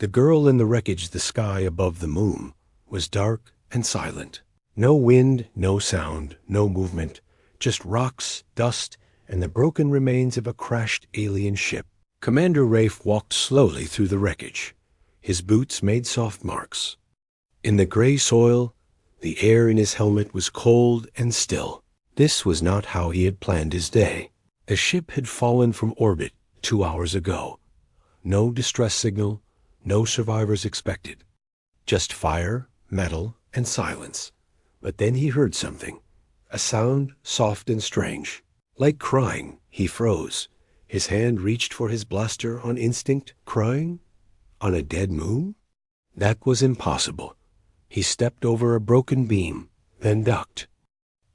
The girl in the wreckage, the sky above the moon, was dark and silent. No wind, no sound, no movement, just rocks, dust, and the broken remains of a crashed alien ship. Commander Rafe walked slowly through the wreckage. His boots made soft marks. In the gray soil, the air in his helmet was cold and still. This was not how he had planned his day. The ship had fallen from orbit 2 hours ago. No distress signal, no survivors expected. Just fire, metal, and silence. But then he heard something. A sound soft and strange. Like crying, he froze. His hand reached for his blaster on instinct. Crying? On a dead moon? That was impossible. He stepped over a broken beam, then ducked.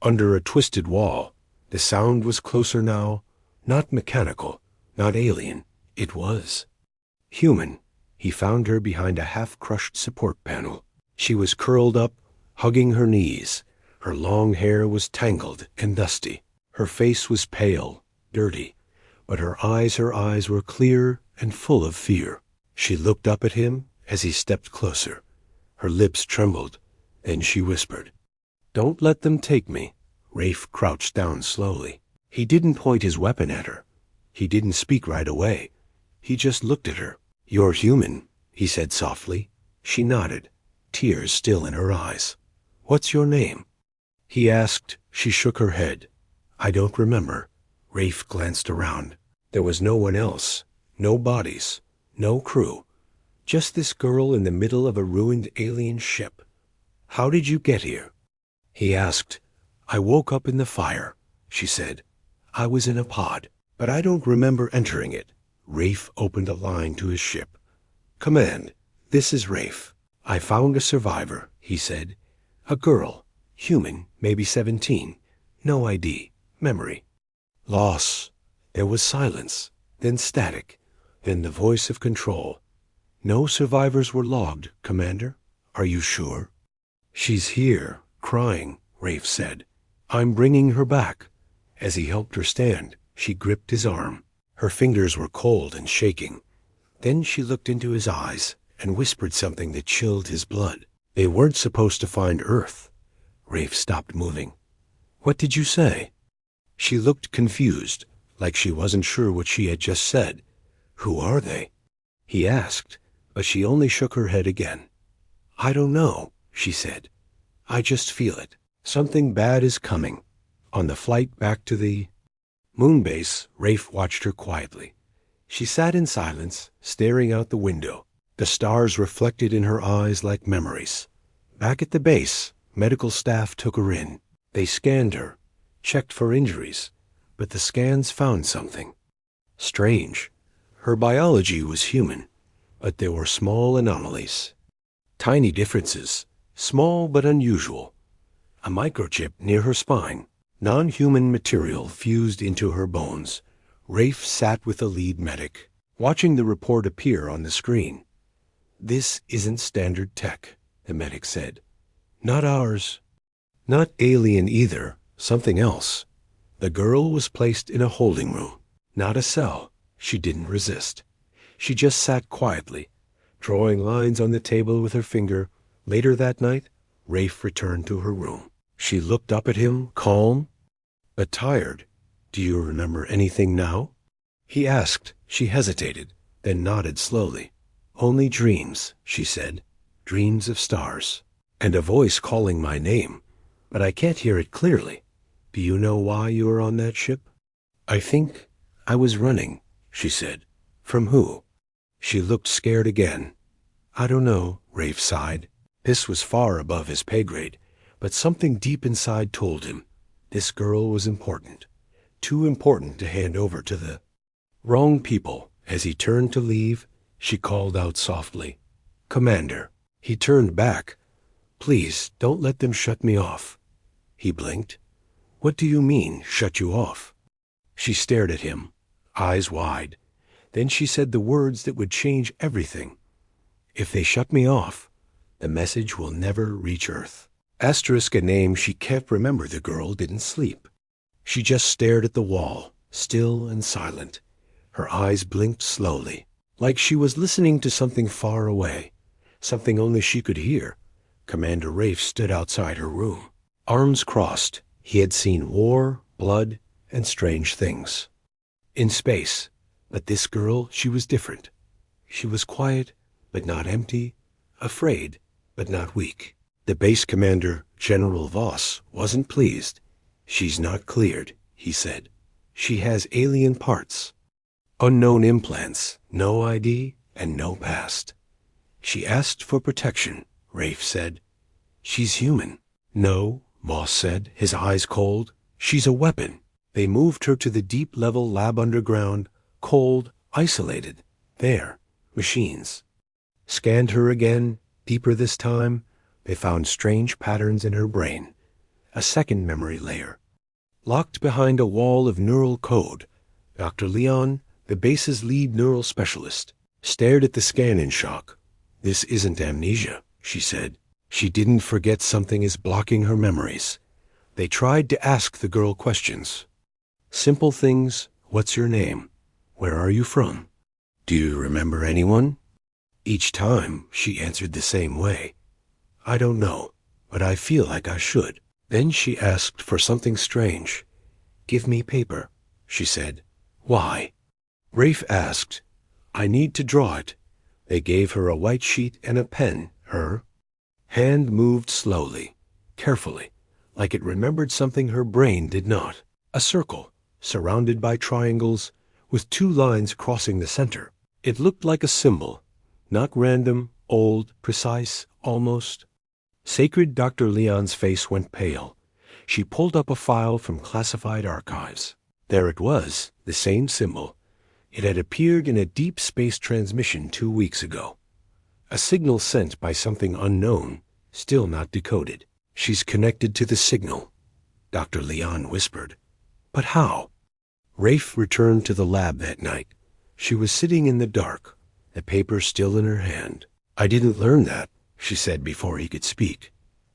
Under a twisted wall, the sound was closer now, not mechanical, not alien. It was human. He found her behind a half-crushed support panel. She was curled up, hugging her knees. Her long hair was tangled and dusty. Her face was pale, dirty, but her eyes were clear and full of fear. She looked up at him as he stepped closer. Her lips trembled, then she whispered, "Don't let them take me." Rafe crouched down slowly. He didn't point his weapon at her. He didn't speak right away. He just looked at her. "You're human," he said softly. She nodded, tears still in her eyes. "What's your name?" he asked. She shook her head. "I don't remember." Rafe glanced around. There was no one else, no bodies, no crew. Just this girl in the middle of a ruined alien ship. "How did you get here?" he asked. "I woke up in the fire," she said. "I was in a pod, but I don't remember entering it." Rafe opened a line to his ship. "Command, this is Rafe. I found a survivor," he said. "A girl, human, maybe 17. No ID, memory. Loss." There was silence, then static, then the voice of control. "No survivors were logged, Commander. Are you sure?" "She's here, crying," Rafe said. "I'm bringing her back." As he helped her stand, she gripped his arm. Her fingers were cold and shaking. Then she looked into his eyes and whispered something that chilled his blood. "They weren't supposed to find Earth." Rafe stopped moving. "What did you say?" She looked confused, like she wasn't sure what she had just said. "Who are they?" he asked, but she only shook her head again. "I don't know," she said. "I just feel it. Something bad is coming." On the flight back to the moonbase, Rafe watched her quietly. She sat in silence, staring out the window. The stars reflected in her eyes like memories. Back at the base, medical staff took her in. They scanned her, checked for injuries, but the scans found something strange. Her biology was human, but there were small anomalies. Tiny differences, small but unusual. A microchip near her spine. Non-human material fused into her bones. Rafe sat with the lead medic, watching the report appear on the screen. "This isn't standard tech," the medic said. "Not ours. Not alien either. Something else." The girl was placed in a holding room. Not a cell. She didn't resist. She just sat quietly, drawing lines on the table with her finger. Later that night, Rafe returned to her room. She looked up at him, calm, but tired. "Do you remember anything now?" he asked. She hesitated, then nodded slowly. "Only dreams," she said. "Dreams of stars. And a voice calling my name, but I can't hear it clearly. Do you know why you were on that ship?" "I think I was running," she said. "From who?" She looked scared again. "I don't know," Rafe sighed. This was far above his pay grade, but something deep inside told him this girl was important. Too important to hand over to the wrong people. As he turned to leave, she called out softly, "Commander." He turned back. "Please, don't let them shut me off." He blinked. "What do you mean, shut you off?" She stared at him, eyes wide. Then she said the words that would change everything. "If they shut me off, the message will never reach Earth." Asterisk a name she can't remember. The girl didn't sleep. She just stared at the wall, still and silent. Her eyes blinked slowly. like she was listening to something far away, something only she could hear. Commander Rafe stood outside her room. Arms crossed, he had seen war, blood, and strange things. In space. But this girl, she was different. She was quiet, but not empty, afraid, but not weak. The base commander, General Voss, wasn't pleased. "She's not cleared," he said. "She has alien parts. Unknown implants, no ID, and no past. She asked for protection," Rafe said. "She's human." "No," Voss said, his eyes cold. "She's a weapon." They moved her to the deep-level lab underground, cold, isolated. There, machines. Scanned her again, deeper this time. They found strange patterns in her brain. A second memory layer. Locked behind a wall of neural code, Dr. Leon, the base's lead neural specialist, stared at the scan in shock. "This isn't amnesia," she said. She didn't forget something is blocking her memories. They tried to ask the girl questions. Simple things. What's your name? Where are you from? Do you remember anyone? Each time, she answered the same way. "I don't know, but I feel like I should." Then she asked for something strange. "Give me paper," she said. "Why?" Rafe asked. "I need to draw it." They gave her a white sheet and a pen. Her hand moved slowly, carefully, like it remembered something her brain did not. A circle, surrounded by triangles, with two lines crossing the center. It looked like a symbol, not random, old, precise, almost. Sacred Dr. Leon's face went pale. She pulled up a file from classified archives. There it was, the same symbol. It had appeared in a deep space transmission 2 weeks ago. A signal sent by something unknown, still not decoded. "She's connected to the signal," Dr. Leon whispered. "But how?" Rafe returned to the lab that night. She was sitting in the dark, the paper still in her hand. "I didn't learn that," she said before he could speak.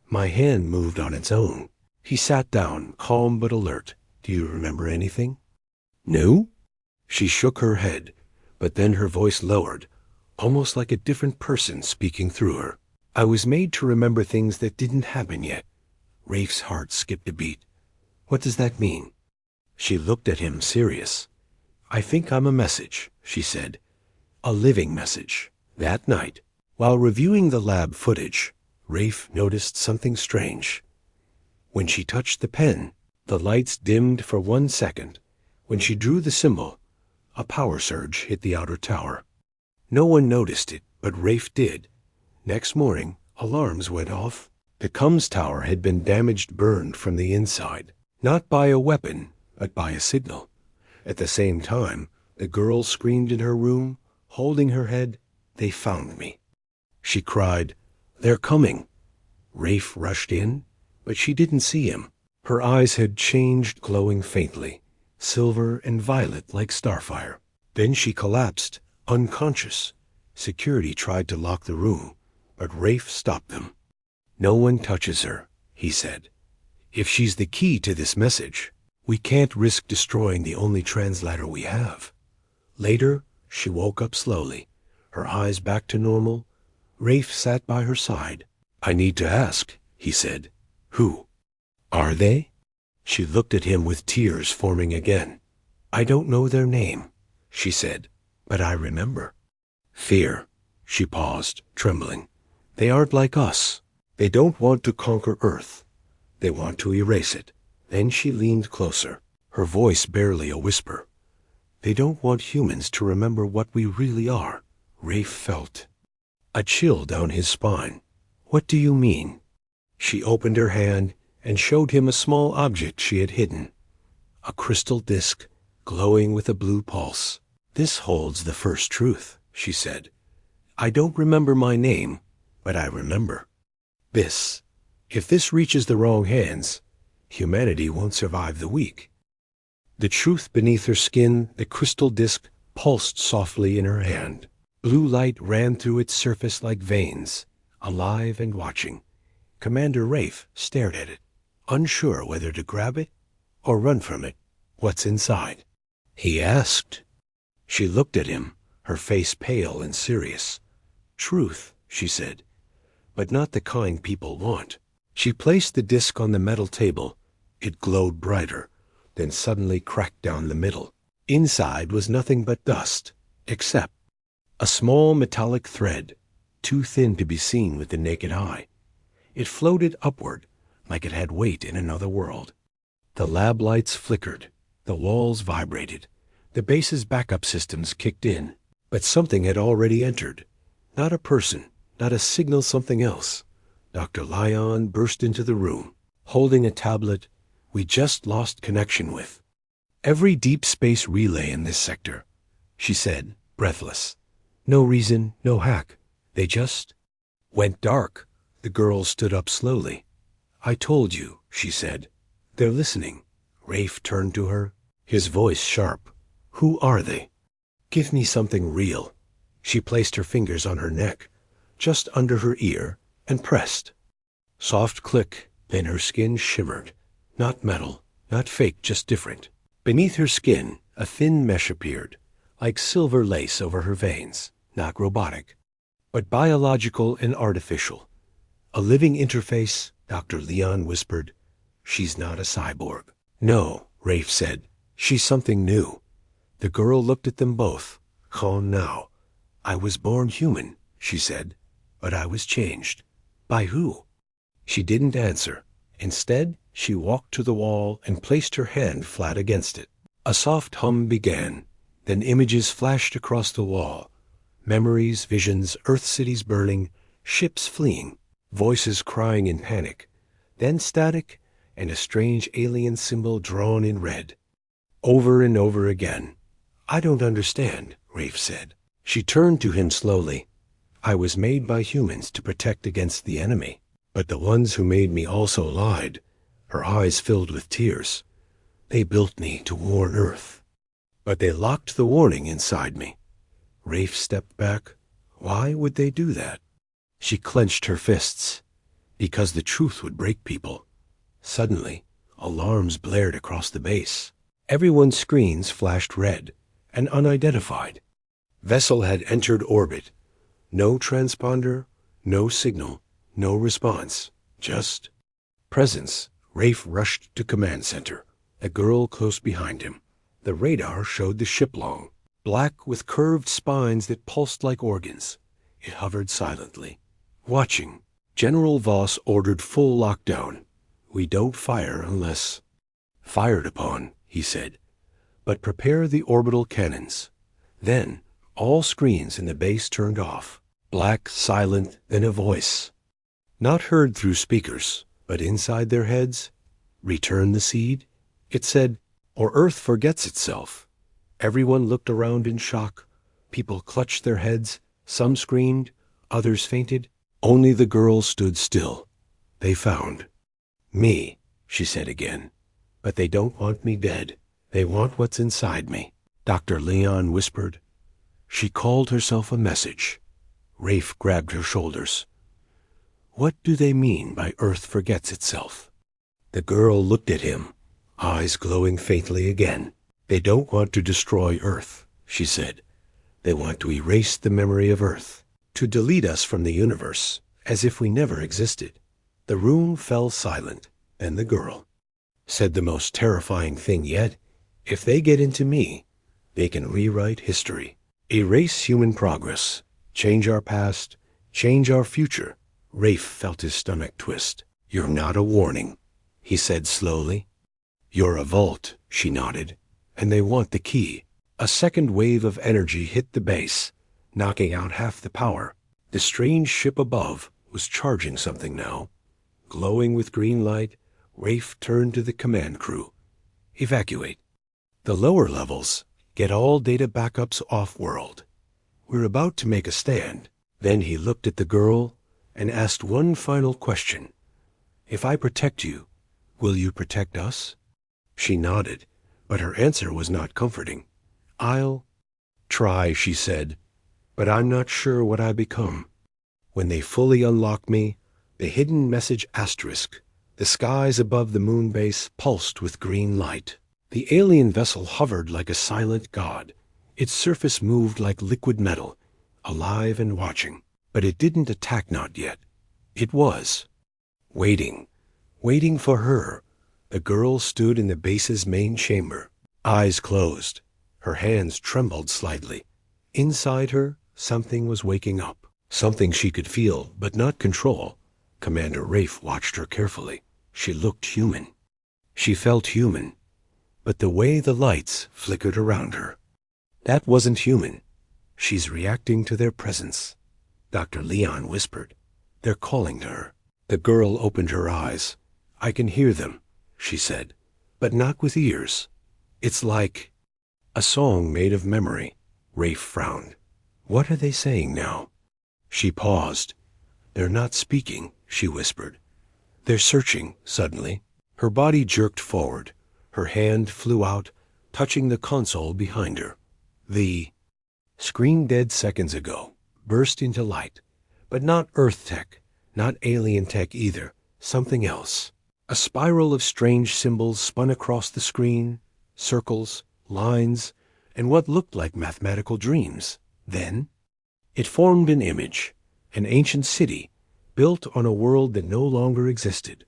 "My hand moved on its own." He sat down, calm but alert. "Do you remember anything?" "No?" She shook her head, but then her voice lowered, almost like a different person speaking through her. "I was made to remember things that didn't happen yet." Rafe's heart skipped a beat. "What does that mean?" She looked at him, serious. "I think I'm a message," she said. "A living message." That night, while reviewing the lab footage, Rafe noticed something strange. When she touched the pen, the lights dimmed for 1 second. When she drew the symbol, a power surge hit the outer tower. No one noticed it, but Rafe did. Next morning, alarms went off. The comms tower had been damaged, burned from the inside, not by a weapon, but by a signal. At the same time, the girl screamed in her room, holding her head. "They found me." She cried, "They're coming." Rafe rushed in, but she didn't see him. Her eyes had changed, glowing faintly, silver and violet like starfire. Then she collapsed, unconscious. Security tried to lock the room, but Rafe stopped them. "No one touches her," he said. "If she's the key to this message, we can't risk destroying the only translator we have." Later, she woke up slowly, her eyes back to normal. Rafe sat by her side. "I need to ask," he said. "Who are they?" She looked at him with tears forming again. "I don't know their name," she said, "but I remember." "Fear." She paused, trembling. "They aren't like us. They don't want to conquer Earth. They want to erase it." Then she leaned closer, her voice barely a whisper. "They don't want humans to remember what we really are." Rafe felt a chill down his spine. "What do you mean?" She opened her hand and showed him a small object she had hidden. A crystal disk, glowing with a blue pulse. "This holds the first truth," she said. "I don't remember my name, but I remember this. If this reaches the wrong hands, humanity won't survive the week." The truth beneath her skin, the crystal disk, pulsed softly in her hand. Blue light ran through its surface like veins, alive and watching. Commander Rafe stared at it, unsure whether to grab it or run from it. "What's inside?" he asked. She looked at him, her face pale and serious. "Truth," she said, "but not the kind people want." She placed the disc on the metal table. It glowed brighter, then suddenly cracked down the middle. Inside was nothing but dust, except a small metallic thread, too thin to be seen with the naked eye. It floated upward, like it had weight in another world. The lab lights flickered, the walls vibrated, the base's backup systems kicked in. But something had already entered. Not a person, not a signal, something else. Dr. Lyon burst into the room, holding a tablet we just lost connection with. "Every deep space relay in this sector," she said, breathless. "No reason, no hack. They just went dark." The girl stood up slowly. "I told you," she said. "They're listening." Rafe turned to her, his voice sharp. "Who are they? Give me something real." She placed her fingers on her neck, just under her ear, and pressed. Soft click, then her skin shivered. Not metal, not fake, just different. Beneath her skin, a thin mesh appeared, like silver lace over her veins. Not robotic, but biological and artificial. "A living interface," Dr. Leon whispered. "She's not a cyborg." "No," Rafe said. "She's something new." The girl looked at them both. "Oh, now. I was born human," she said, "but I was changed." "By who?" She didn't answer. Instead, she walked to the wall and placed her hand flat against it. A soft hum began. Then images flashed across the wall. Memories, visions, Earth cities burning, ships fleeing, voices crying in panic. Then static and a strange alien symbol drawn in red. Over and over again. "I don't understand," Rafe said. She turned to him slowly. "I was made by humans to protect against the enemy. But the ones who made me also lied." Her eyes filled with tears. "They built me to warn Earth. But they locked the warning inside me." Rafe stepped back. "Why would they do that?" She clenched her fists. "Because the truth would break people." Suddenly, alarms blared across the base. Everyone's screens flashed red and unidentified. Vessel had entered orbit. No transponder, no signal, no response. Just presence. Rafe rushed to command center, a girl close behind him. The radar showed the ship long, black with curved spines that pulsed like organs. It hovered silently, watching. General Voss ordered full lockdown. "We don't fire unless fired upon," he said. "But prepare the orbital cannons." Then all screens in the base turned off. Black, silent, then a voice. Not heard through speakers, but inside their heads. "Return the seed?" It said, "or Earth forgets itself." Everyone looked around in shock. People clutched their heads. Some screamed. Others fainted. Only the girl stood still. "They found me," she said again. "But they don't want me dead. They want what's inside me." Dr. Leon whispered. She called herself a message. Rafe grabbed her shoulders. "What do they mean by Earth forgets itself?" The girl looked at him, eyes glowing faintly again. "They don't want to destroy Earth," she said. "They want to erase the memory of Earth, to delete us from the universe, as if we never existed." The room fell silent, and the girl said the most terrifying thing yet. "If they get into me, they can rewrite history, erase human progress, change our past, change our future." Rafe felt his stomach twist. "You're not a warning," he said slowly. "You're a vault," she nodded. "And they want the key." A second wave of energy hit the base, knocking out half the power. The strange ship above was charging something now. Glowing with green light, Rafe turned to the command crew. "Evacuate. The lower levels, get all data backups off-world. We're about to make a stand." Then he looked at the girl and asked one final question. "If I protect you, will you protect us?" She nodded, but her answer was not comforting. "I'll try," she said, "but I'm not sure what I become. When they fully unlock me," the hidden message asterisk, the skies above the moon base pulsed with green light. The alien vessel hovered like a silent god, Its surface moved like liquid metal, alive and watching. But it didn't attack, not yet. It was waiting. Waiting for her. The girl stood in the base's main chamber, eyes closed. Her hands trembled slightly. Inside her, something was waking up. Something she could feel, but not control. Commander Rafe watched her carefully. She looked human. She felt human. But the way the lights flickered around her, that wasn't human. She's reacting to their presence. Dr. Leon whispered. They're calling to her. The girl opened her eyes. I can hear them, she said, but not with ears. It's like a song made of memory. Rafe frowned. What are they saying now? She paused. They're not speaking, she whispered. They're searching, suddenly. Her body jerked forward. Her hand flew out, touching the console behind her. The screen, dead seconds ago, burst into light. But not Earth tech, not alien tech either. Something else. A spiral of strange symbols spun across the screen, circles, lines, and what looked like mathematical dreams. Then it formed an image, an ancient city, built on a world that no longer existed.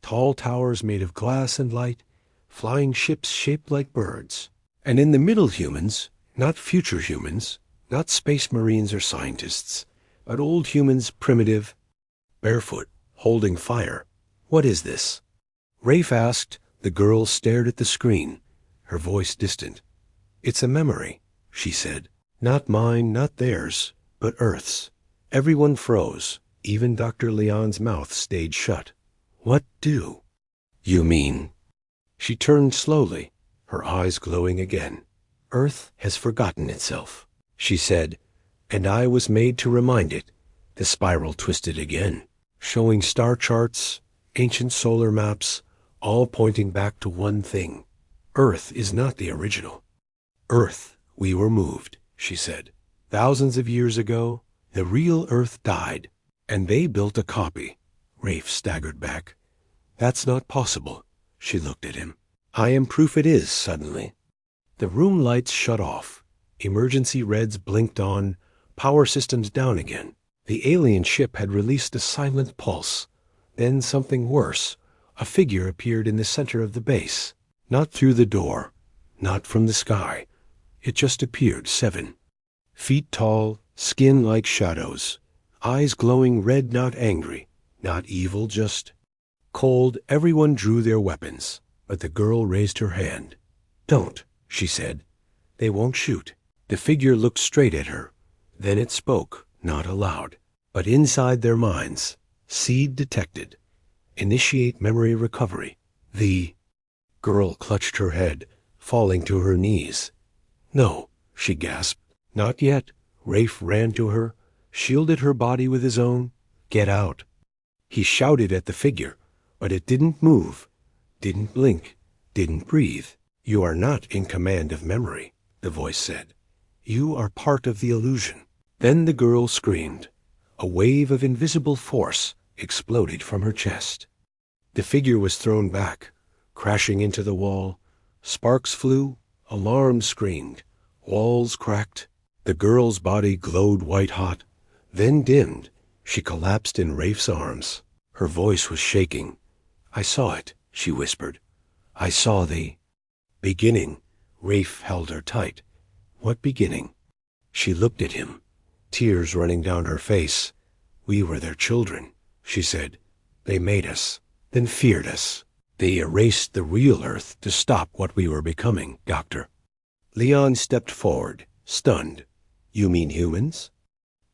Tall towers made of glass and light, flying ships shaped like birds. And in the middle, humans, not future humans, not space marines or scientists, but old humans, primitive, barefoot, holding fire. What is this? Rafe asked. The girl stared at the screen, her voice distant. It's a memory, she said. Not mine, not theirs, but Earth's. Everyone froze. Even Dr. Leon's mouth stayed shut. What do you mean? She turned slowly, her eyes glowing again. Earth has forgotten itself, she said, and I was made to remind it. The spiral twisted again, showing star charts, ancient solar maps, all pointing back to one thing. Earth is not the original. Earth, we were moved, she said. Thousands of years ago, the real Earth died, and they built a copy. Rafe staggered back. That's not possible. She looked at him. I am proof it is, suddenly. The room lights shut off. Emergency reds blinked on, power systems down again. The alien ship had released a silent pulse. Then something worse. A figure appeared in the center of the base. Not through the door. Not from the sky. It just appeared, 7 feet tall, skin like shadows. Eyes glowing red, not angry, not evil, just cold. Everyone drew their weapons, but the girl raised her hand. Don't, she said. They won't shoot. The figure looked straight at her. Then it spoke, not aloud, but inside their minds. Seed detected. Initiate memory recovery. The girl clutched her head, falling to her knees. No, she gasped. Not yet. Rafe ran to her, shielded her body with his own. Get out. He shouted at the figure, but it didn't move, didn't blink, didn't breathe. You are not in command of memory, the voice said. You are part of the illusion. Then the girl screamed. A wave of invisible force exploded from her chest. The figure was thrown back, crashing into the wall. Sparks flew, alarms screamed, walls cracked. The girl's body glowed white-hot, then dimmed. She collapsed in Rafe's arms. Her voice was shaking. I saw it, she whispered. I saw the beginning. Rafe held her tight. What beginning? She looked at him, tears running down her face. We were their children, she said. They made us, then feared us. They erased the real Earth to stop what we were becoming, Doctor. Leon stepped forward, stunned. You mean humans?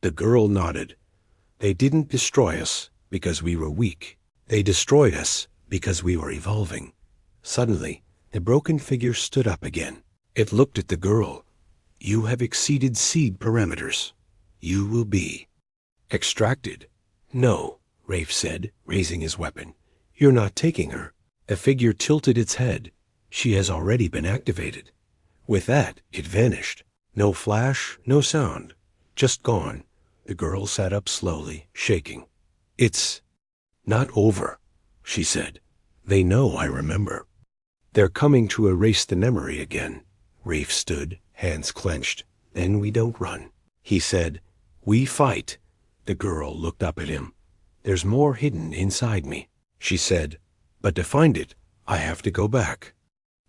The girl nodded. They didn't destroy us because we were weak. They destroyed us because we were evolving. Suddenly, the broken figure stood up again. It looked at the girl. You have exceeded seed parameters. You will be extracted. No, Rafe said, raising his weapon. You're not taking her. The figure tilted its head. She has already been activated. With that, it vanished. No flash, no sound. Just gone. The girl sat up slowly, shaking. It's not over, she said. They know I remember. They're coming to erase the memory again. Rafe stood, hands clenched. Then we don't run. He said, "We fight." The girl looked up at him. "There's more hidden inside me," she said. "But to find it, I have to go back.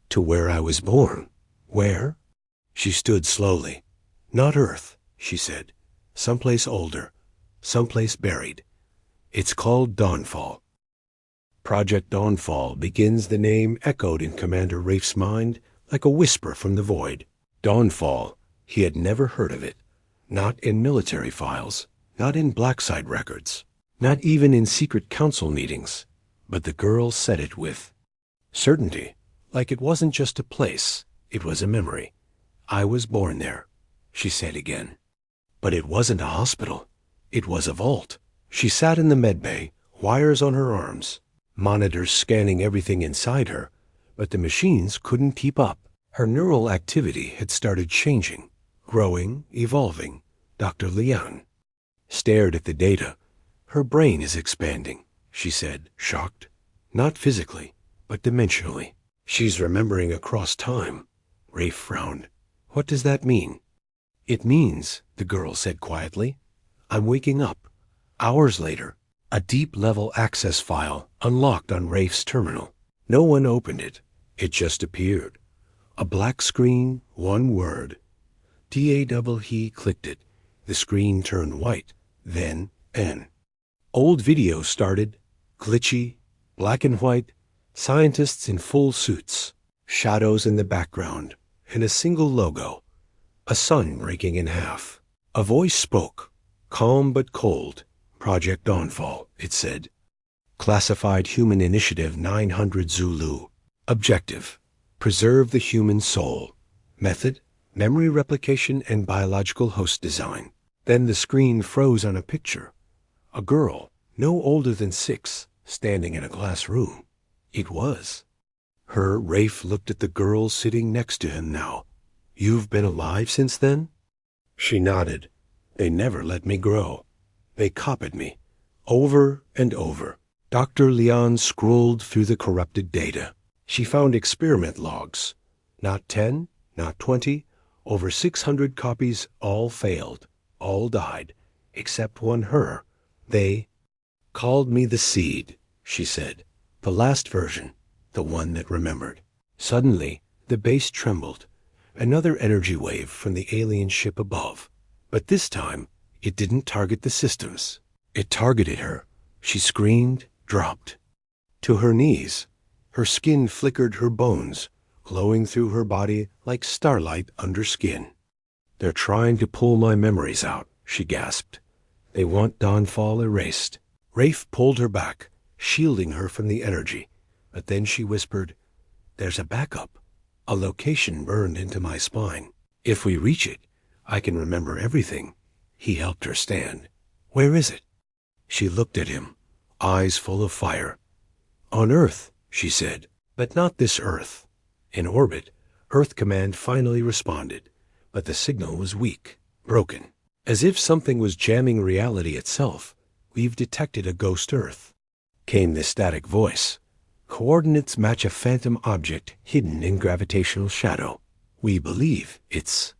To where I was born." "Where?" She stood slowly. "Not Earth," she said. "Someplace older. Someplace buried. It's called Dawnfall." Project Dawnfall begins. The name echoed in Commander Rafe's mind like a whisper from the void. Dawnfall. He had never heard of it. Not in military files. Not in Blackside records. Not even in secret council meetings. But the girl said it with certainty, like it wasn't just a place, it was a memory. "I was born there," she said again. But it wasn't a hospital. It was a vault. She sat in the medbay, wires on her arms, monitors scanning everything inside her, but the machines couldn't keep up. Her neural activity had started changing, growing, evolving. Dr. Leon stared at the data. "Her brain is expanding," she said, shocked. "Not physically, but dimensionally. She's remembering across time." Rafe frowned. "What does that mean?" "It means," the girl said quietly, "I'm waking up." Hours later, a deep-level access file unlocked on Rafe's terminal. No one opened it. It just appeared. A black screen, one word. He clicked it. The screen turned white. Then N. Old video started, glitchy, black and white, scientists in full suits, shadows in the background, and a single logo, a sun breaking in half. A voice spoke, calm but cold. "Project Dawnfall," it said. "Classified Human Initiative 900 Zulu. Objective: preserve the human soul. Method: memory replication and biological host design." Then the screen froze on a picture. A girl, no older than 6, standing in a glass room. It was her. Rafe looked at the girl sitting next to him now. "You've been alive since then?" She nodded. "They never let me grow. They copied me, over and over." Dr. Leon scrolled through the corrupted data. She found experiment logs. Not 10, not 20, over 600 copies, all failed, all died, except one her. "They called me the seed," she said. "The last version, the one that remembered." Suddenly, the base trembled. Another energy wave from the alien ship above. But this time, it didn't target the systems. It targeted her. She screamed, dropped to her knees. Her skin flickered, her bones glowing through her body like starlight under skin. "They're trying to pull my memories out," she gasped. "They want Dawnfall erased." Rafe pulled her back, shielding her from the energy. But then she whispered, "There's a backup. A location burned into my spine. If we reach it, I can remember everything." He helped her stand. "Where is it?" She looked at him, eyes full of fire. "On Earth," she said, "but not this Earth. In orbit, Earth Command finally responded, but the signal was weak, broken. As if something was jamming reality itself. We've detected a ghost Earth." Came the static voice. "Coordinates match a phantom object hidden in gravitational shadow. We believe it's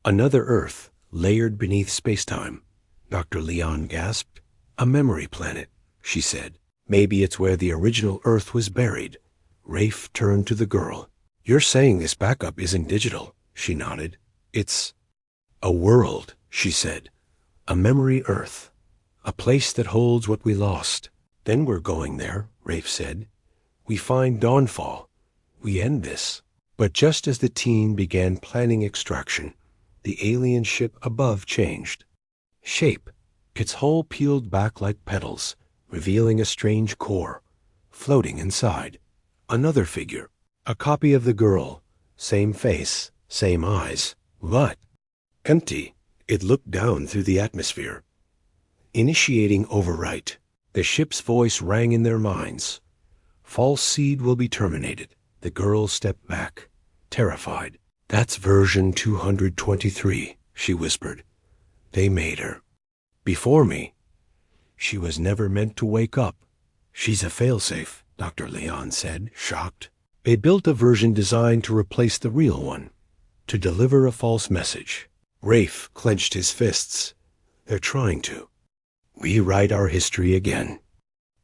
another Earth, layered beneath spacetime." Dr. Leon gasped. "A memory planet," she said. "Maybe it's where the original Earth was buried." Rafe turned to the girl. "You're saying this backup isn't digital?" She nodded. "It's a world," she said. "A memory Earth. A place that holds what we lost." "Then we're going there," Rafe said. "We find Dawnfall. We end this." But just as the team began planning extraction, the alien ship above changed shape. Its hull peeled back like petals, revealing a strange core. Floating inside, another figure, a copy of the girl, same face, same eyes, but empty. It looked down through the atmosphere. Initiating overwrite. The ship's voice rang in their minds. "False seed will be terminated." The girl stepped back, terrified. "That's version 223, she whispered. "They made her. Before me. She was never meant to wake up." "She's a failsafe," Dr. Leon said, shocked. "They built a version designed to replace the real one. to deliver a false message. Rafe clenched his fists. They're trying to rewrite our history again.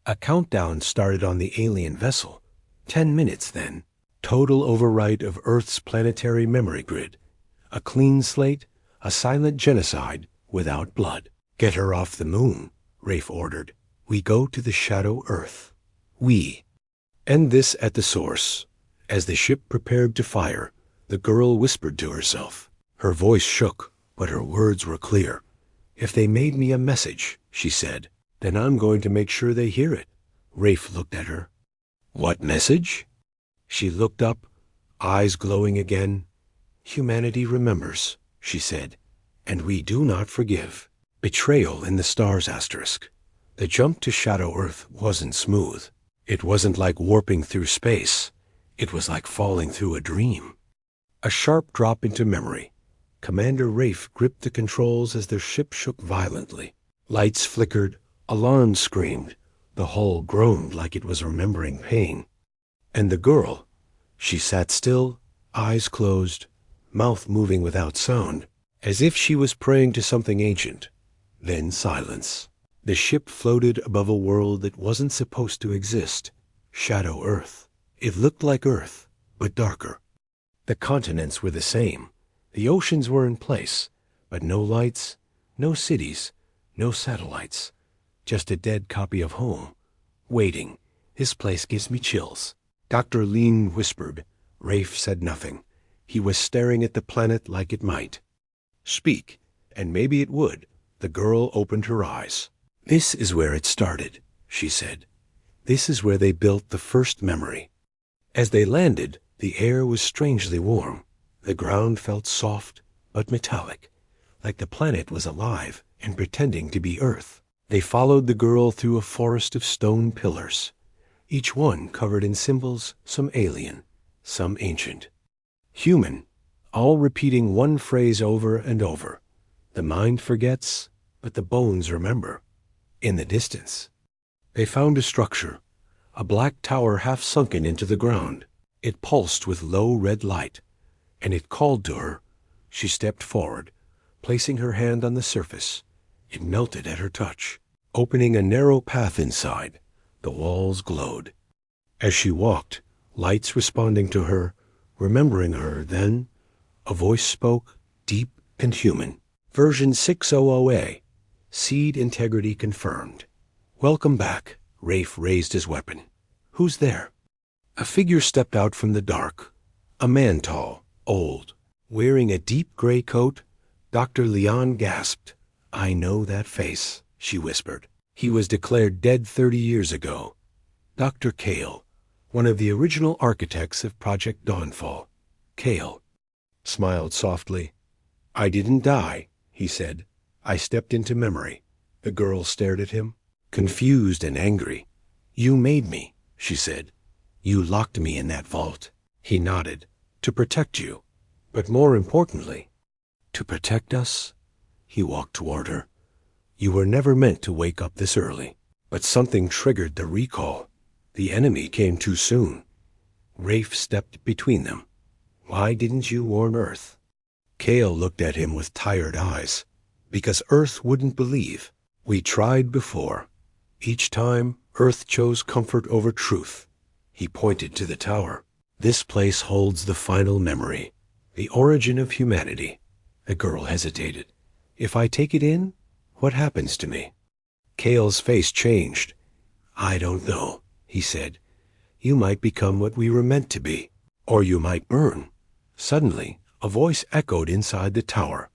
A countdown started on the alien vessel. 10 minutes then. Total overwrite of Earth's planetary memory grid. A clean slate, a silent genocide without blood. Get her off the moon, Rafe ordered. We go to the Shadow Earth. We. End this at the source. As the ship prepared to fire, the girl whispered to herself. Her voice shook, but her words were clear. If they made me a message, she said, then I'm going to make sure they hear it. Rafe looked at her. What message? She looked up, eyes glowing again. Humanity remembers, she said, and we do not forgive. Betrayal in the stars asterisk. The jump to Shadow Earth wasn't smooth. It wasn't like warping through space. It was like falling through a dream. A sharp drop into memory. Commander Rafe gripped the controls as their ship shook violently. Lights flickered, alarms screamed. The hull groaned like it was remembering pain. And the girl, she sat still, eyes closed, mouth moving without sound, as if she was praying to something ancient. Then silence. The ship floated above a world that wasn't supposed to exist. Shadow Earth. It looked like Earth, but darker. The continents were the same. The oceans were in place, but no lights, no cities, no satellites. Just a dead copy of home. Waiting. This place gives me chills. Dr. Lean whispered. Rafe said nothing. He was staring at the planet like it might. Speak, and maybe it would. The girl opened her eyes. This is where it started, she said. This is where they built the first memory. As they landed, the air was strangely warm. The ground felt soft, but metallic, like the planet was alive and pretending to be Earth. They followed the girl through a forest of stone pillars, each one covered in symbols, some alien, some ancient. Human, all repeating one phrase over and over. The mind forgets, but the bones remember. In the distance, they found a structure, a black tower half sunken into the ground. It pulsed with low red light, and it called to her. She stepped forward, placing her hand on the surface. It melted at her touch, opening a narrow path inside. The walls glowed. As she walked, lights responding to her, remembering her, then a voice spoke, deep and human. Version 600A. Seed integrity confirmed. Welcome back. Rafe raised his weapon. Who's there? A figure stepped out from the dark. A man tall, old, wearing a deep gray coat. Dr. Leon gasped. I know that face, she whispered. He was declared dead 30 years ago. Dr. Kale, one of the original architects of Project Dawnfall. Kale smiled softly. I didn't die, he said. I stepped into memory. The girl stared at him, confused and angry. You made me, she said. You locked me in that vault. He nodded. To protect you. But more importantly, to protect us? He walked toward her. You were never meant to wake up this early. But something triggered the recall. The enemy came too soon. Rafe stepped between them. Why didn't you warn Earth? Kale looked at him with tired eyes. Because Earth wouldn't believe. We tried before. Each time, Earth chose comfort over truth. He pointed to the tower. This place holds the final memory. The origin of humanity. The girl hesitated. If I take it in, what happens to me? Kale's face changed. I don't know, he said. You might become what we were meant to be. Or you might burn. Suddenly, a voice echoed inside the tower.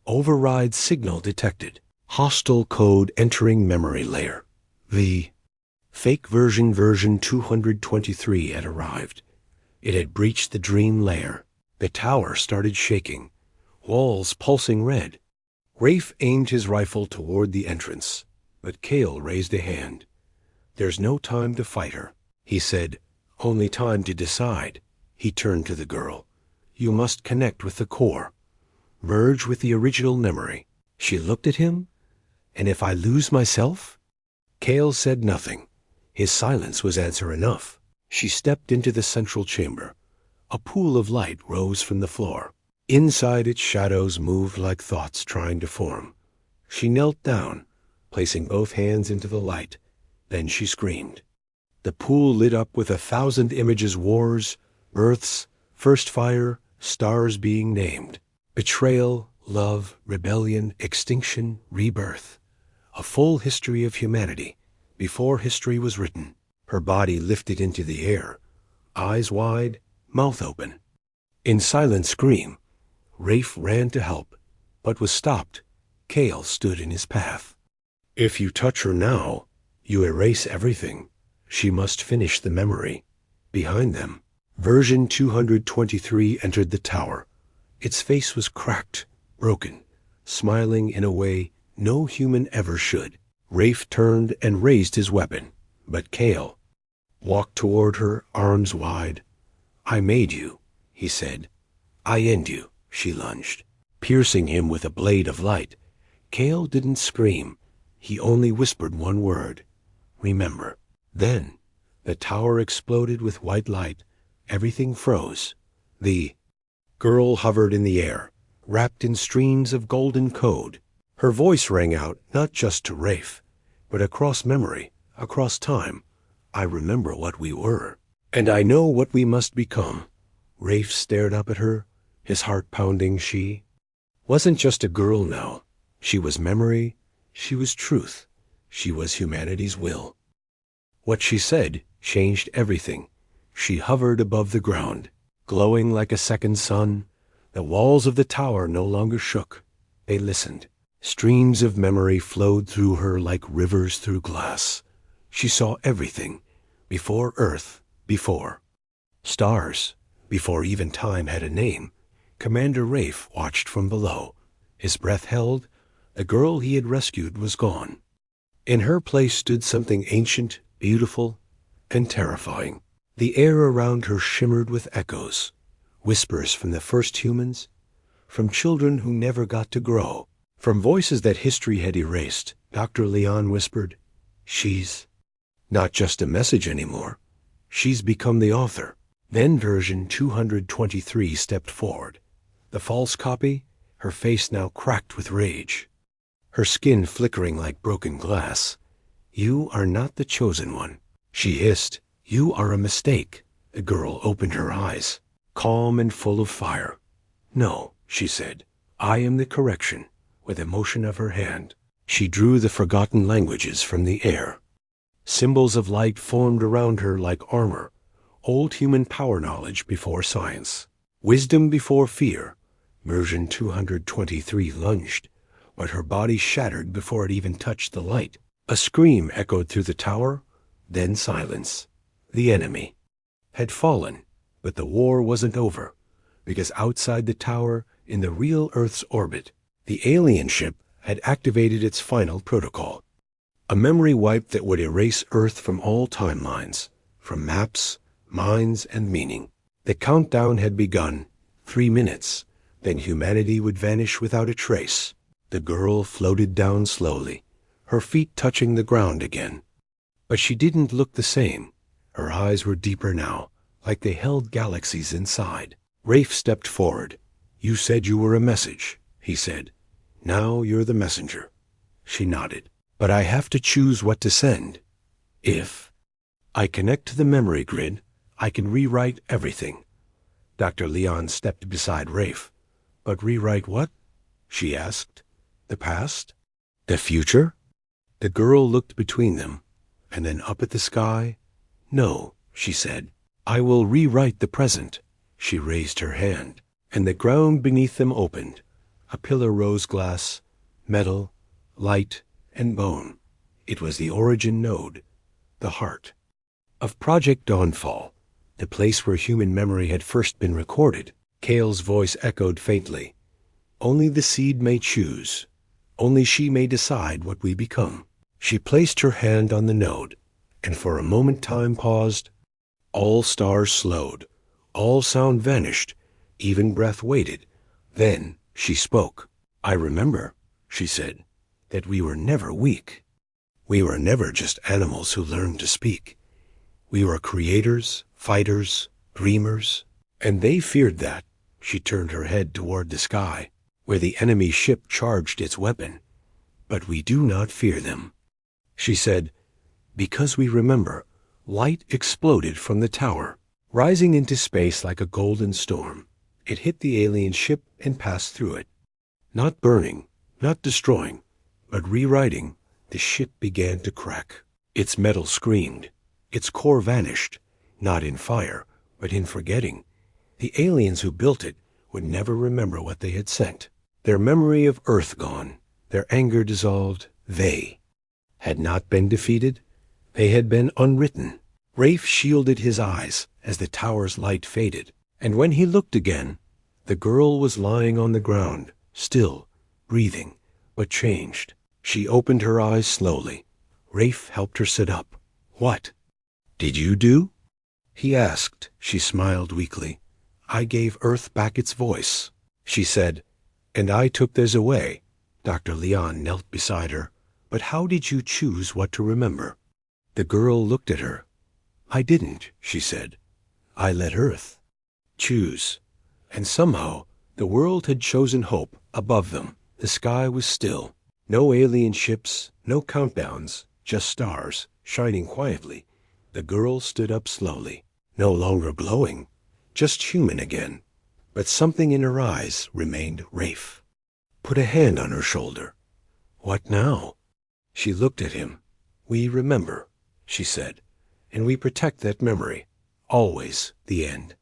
Override signal detected. Hostile code entering memory layer. The fake version 223 had arrived. It had breached the dream layer. The tower started shaking, walls pulsing red. Rafe aimed his rifle toward the entrance, but Kale raised a hand. There's no time to fight her, he said. Only time to decide. He turned to the girl. You must connect with the core. Merge with the original memory. She looked at him. And if I lose myself? Kale said nothing. His silence was answer enough. She stepped into the central chamber. A pool of light rose from the floor. Inside its shadows moved like thoughts trying to form. She knelt down, placing both hands into the light. Then she screamed. The pool lit up with 1,000 images, wars, births, first fire, stars being named. Betrayal, love, rebellion, extinction, rebirth. A full history of humanity, before history was written. Her body lifted into the air, eyes wide, mouth open. In silent scream, Rafe ran to help, but was stopped. Kale stood in his path. If you touch her now, you erase everything. She must finish the memory. Behind them, version 223 entered the tower. Its face was cracked, broken, smiling in a way no human ever should. Rafe turned and raised his weapon, but Kale walked toward her, arms wide. I made you, he said. I end you, she lunged, piercing him with a blade of light. Kale didn't scream. He only whispered one word. Remember. Then, the tower exploded with white light. Everything froze. The girl hovered in the air, wrapped in streams of golden code. Her voice rang out not just to Rafe, but across memory, across time. I remember what we were, and I know what we must become. Rafe stared up at her, his heart pounding. She wasn't just a girl now. She was memory, she was truth, she was humanity's will. What she said changed everything. She hovered above the ground, glowing like a second sun. The walls of the tower no longer shook. They listened. Streams of memory flowed through her like rivers through glass. She saw everything, before Earth, before stars, before even time had a name. Commander Rafe watched from below. His breath held. The girl he had rescued was gone. In her place stood something ancient, beautiful, and terrifying. The air around her shimmered with echoes, whispers from the first humans, from children who never got to grow, from voices that history had erased. Dr. Leon whispered, she's not just a message anymore. She's become the author. Then version 223 stepped forward. The false copy, her face now cracked with rage, her skin flickering like broken glass. You are not the chosen one, she hissed. You are a mistake. The girl opened her eyes, calm and full of fire. No, she said. I am the correction. With a motion of her hand, she drew the forgotten languages from the air. Symbols of light formed around her like armor. Old human power knowledge before science. Wisdom before fear. Version 223 lunged, but her body shattered before it even touched the light. A scream echoed through the tower, then silence. The enemy had fallen, but the war wasn't over, because outside the tower, in the real Earth's orbit, the alien ship had activated its final protocol. A memory wipe that would erase Earth from all timelines, from maps, minds, and meaning. The countdown had begun. 3 minutes. Then humanity would vanish without a trace. The girl floated down slowly, her feet touching the ground again. But she didn't look the same. Her eyes were deeper now, like they held galaxies inside. Rafe stepped forward. You said you were a message, he said. Now you're the messenger. She nodded. But I have to choose what to send. If I connect to the memory grid, I can rewrite everything. Dr. Leon stepped beside Rafe. But rewrite what? She asked. The past? The future? The girl looked between them, and then up at the sky. No, she said. I will rewrite the present. She raised her hand, and the ground beneath them opened. A pillar rose glass, metal, light, and bone. It was the origin node, the heart of Project Dawnfall, the place where human memory had first been recorded. Kale's voice echoed faintly. Only the seed may choose. Only she may decide what we become. She placed her hand on the node, and for a moment time paused. All stars slowed. All sound vanished. Even breath waited. Then she spoke. I remember, she said, that we were never weak. We were never just animals who learned to speak. We were creators, fighters, dreamers, and they feared that. She turned her head toward the sky, where the enemy ship charged its weapon. "But we do not fear them," she said, "because we remember light exploded from the tower, rising into space like a golden storm. It hit the alien ship and passed through it. Not burning, not destroying, but rewriting, the ship began to crack. Its metal screamed. Its core vanished, not in fire, but in forgetting. The aliens who built it would never remember what they had sent. Their memory of Earth gone, their anger dissolved, they had not been defeated. They had been unwritten." Rafe shielded his eyes as the tower's light faded, and when he looked again, the girl was lying on the ground, still, breathing, but changed. She opened her eyes slowly. Rafe helped her sit up. "What did you do?" he asked. She smiled weakly. "I gave Earth back its voice," she said, "and I took theirs away." Dr. Leon knelt beside her. "But how did you choose what to remember?" The girl looked at her. "I didn't," she said. "I let Earth choose." And somehow the world had chosen hope above them. The sky was still. No alien ships, no countdowns, just stars shining quietly. The girl stood up slowly, no longer glowing, just human again. But something in her eyes remained Rafe. Put a hand on her shoulder. "What now?" She looked at him. "We remember," she said, "and we protect that memory. Always the end."